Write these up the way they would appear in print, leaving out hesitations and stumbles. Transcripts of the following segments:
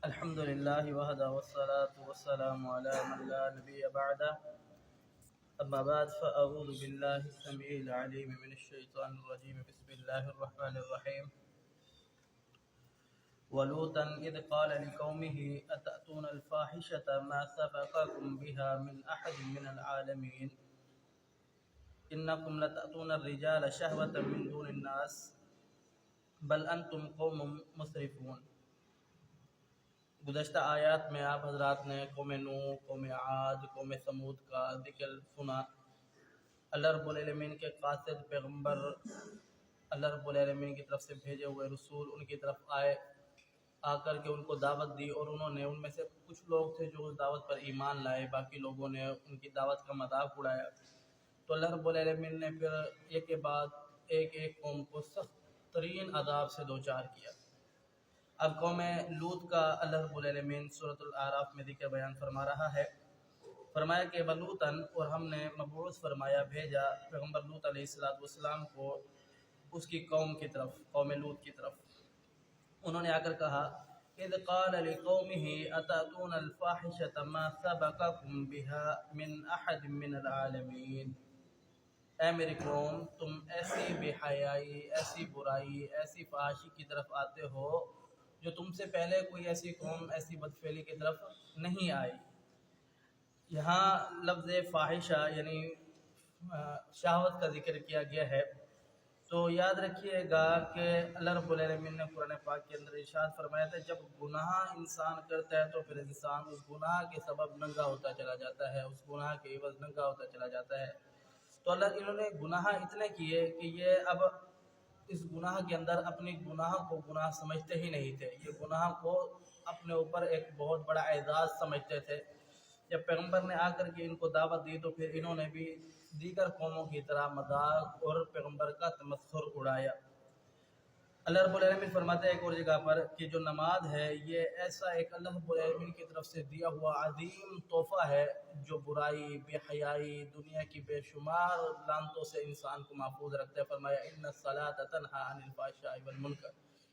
الحمد لله وحده والصلاة والسلام على من لا نبي بعده. أما بعد فأعوذ بالله السميع العليم من الشيطان الرجيم. بسم الله الرحمن الرحيم. ولوطا إذ قال لقومه أتأتون الفاحشة ما سبقكم بها من أحد من العالمين إنكم لتأتون الرجال شهوة من دون الناس بل أنتم قوم مسرفون. گزشتہ آیات میں آپ حضرات نے قوم نوح، قوم عاد، قوم ثمود کا ذکر سنا. اللہ رب العالمین کے قاصد پیغمبر، اللہ رب العالمین کی طرف سے بھیجے ہوئے رسول ان کی طرف آ کر کے ان کو دعوت دی، اور انہوں نے ان میں سے کچھ لوگ تھے جو اس دعوت پر ایمان لائے، باقی لوگوں نے ان کی دعوت کا مذاق اڑایا. تو اللہ رب العالمین نے پھر ایک کے بعد ایک قوم کو سخت ترین عذاب سے دوچار کیا. اب قوم لوط کا اللہ رب العالمین سورۃ الاعراف میں ذکر بیان فرما رہا ہے. فرمایا کہ ولوطاً، اور ہم نے مبعوث فرمایا، بھیجا پیغمبر لوط علیہ السلام کو اس کی قوم کی طرف، قوم لوط کی طرف. انہوں نے آ کر کہا اذ قال لقومه اتأتون الفاحشة ما سبقكم بها من احد من العالمین، اے میری قوم، تم ایسی بے حیائی، ایسی برائی، ایسی فحاشی کی طرف آتے ہو جو تم سے پہلے کوئی ایسی قوم ایسی بدفعلی کی طرف نہیں آئی. یہاں لفظ فاحشہ یعنی شہوت کا ذکر کیا گیا ہے. تو یاد رکھیے گا کہ اللہ رب العالمین نے قرآن پاک کے اندر ارشاد فرمایا تھا جب گناہ انسان کرتا ہے تو پھر انسان اس گناہ کے سبب ننگا ہوتا چلا جاتا ہے، اس گناہ کے عوض ننگا ہوتا چلا جاتا ہے. تو انہوں نے گناہ اتنے کیے کہ یہ اب اس گناہ کے اندر اپنی گناہ کو گناہ سمجھتے ہی نہیں تھے. یہ گناہ کو اپنے اوپر ایک بہت بڑا اعزاز سمجھتے تھے. جب پیغمبر نے آ کر کے ان کو دعوت دی تو پھر انہوں نے بھی دیگر قوموں کی طرح مذاق اور پیغمبر کا تمسخر اڑایا. اللہ رب العالمین فرماتے ہیں ایک اور جگہ پر کہ جو نماز ہے یہ ایسا ایک اللہ رب العالمین کی طرف سے دیا ہوا عظیم تحفہ ہے جو برائی، بے حیائی، دنیا کی بے شمار لعنتوں سے انسان کو محفوظ رکھتا ہے. فرمایا ان الصلاۃ تنہی عن الفحشاء والمنکر.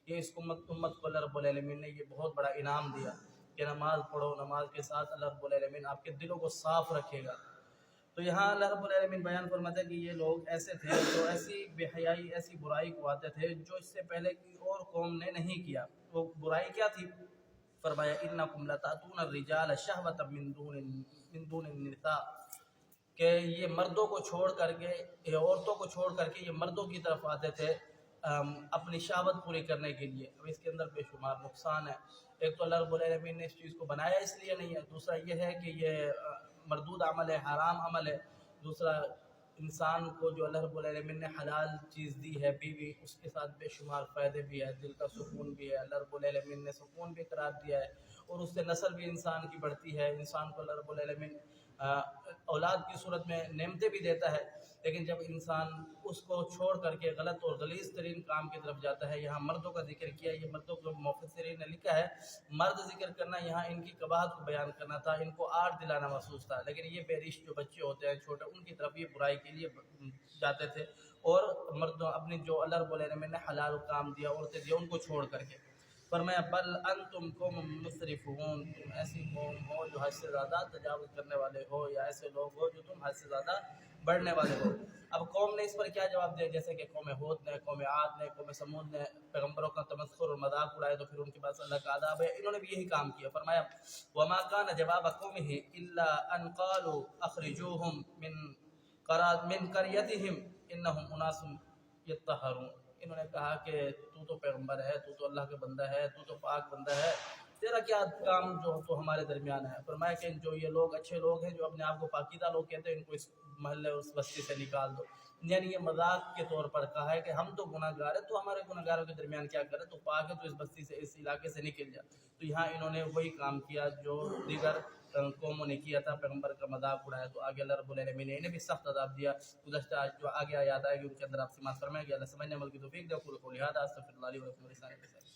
یہ اس امت کو اللہ رب العالمین نے یہ بہت بڑا انعام دیا کہ نماز پڑھو، نماز کے ساتھ اللہ رب العالمین آپ کے دلوں کو صاف رکھے گا. تو یہاں اللہ رب العالمین بیان فرماتا ہے کہ یہ لوگ ایسے تھے جو ایسی بے حیائی، ایسی برائی کو آتے تھے جو اس سے پہلے کی اور قوم نے نہیں کیا. وہ برائی کیا تھی؟ فرمایا انکم لتأتون الرجال شہوۃ من دون النساء، کہ یہ مردوں کو چھوڑ کر کے، عورتوں کو چھوڑ کر کے یہ مردوں کی طرف آتے تھے اپنی شہوت پوری کرنے کے لیے. اب اس کے اندر بے شمار نقصان ہے. ایک تو اللہ رب العالمین نے اس چیز کو بنایا اس لیے نہیں ہے، دوسرا یہ ہے کہ یہ مردود عمل ہے، حرام عمل ہے. دوسرا انسان کو جو اللہ رب العالمین نے حلال چیز دی ہے بیوی، اس کے ساتھ بے شمار فائدے بھی ہے، دل کا سکون بھی ہے. اللہ رب العالمین نے سکون بھی قرار دیا ہے اور اس سے نسل بھی انسان کی بڑھتی ہے. انسان کو اللہ رب العالمین اولاد کی صورت میں نعمتیں بھی دیتا ہے. لیکن جب انسان اس کو چھوڑ کر کے غلط اور غلیظ ترین کام کی طرف جاتا ہے، یہاں مردوں کا ذکر کیا، یہ مردوں کو مفسرین نے لکھا ہے مرد ذکر کرنا یہاں ان کی قباحت کو بیان کرنا تھا، ان کو آڑ دلانا محسوس تھا. لیکن یہ بے رشت جو بچے ہوتے ہیں چھوٹے، ان کی طرف یہ برائی کے لیے جاتے تھے، اور مردوں اپنی جو اللہ رب العالمین نے حلال کام دیا، عورتیں دیا، ان کو چھوڑ کر کے. فرمایا بل انتم قوم مسرفون، تم ایسی قوم ہو جو حد سے زیادہ تجاوز کرنے والے ہو، یا ایسے لوگ ہو جو تم حد سے زیادہ بڑھنے والے ہو. اب قوم نے اس پر کیا جواب دیا؟ جیسے کہ قوم ہود نے، قوم عاد نے، قوم ثمود نے پیغمبروں کا تمسخر اور مذاق اڑائے تو پھر ان کے پاس اللہ کا عذاب ہے. انہوں نے بھی یہی کام کیا. فرمایا وما كان جواب قومه الا ان قالوا اخرجوهم من قريتهم انهم اناس يطهرون. انہوں نے کہا کہ تو پیغمبر ہے، تو اللہ کا بندہ ہے، تو پاک بندہ ہے، تیرا کیا کام جو تو ہمارے درمیان ہے. فرمایا کہ جو یہ لوگ اچھے لوگ ہیں جو اپنے آپ کو پاکیزہ لوگ کہتے ہیں، ان کو اس محلے اس بستی سے نکال دو. یعنی یہ مذاق کے طور پر کہا ہے کہ ہم تو گناہ گار ہیں، تو ہمارے گناہ گاروں کے درمیان کیا کرے، تو پاک ہے تو اس بستی سے، اس علاقے سے نکل جا. تو یہاں انہوں نے وہی کام کیا جو دیگر قوموں نے کیا تھا، پیغمبر کا مذاق اڑایا. تو آگے اللہ رب العالمین نے انہیں بھی سخت عذاب دیا. گزشتہ جو آگے آیات آئے گی ان کے اندر آپ سے بات فرمائے گی. اللہ سمجھنے عمل کی توفیق دے. قول قولی ھذا استغفر اللہ لی ولکم ولسائر المسلمین.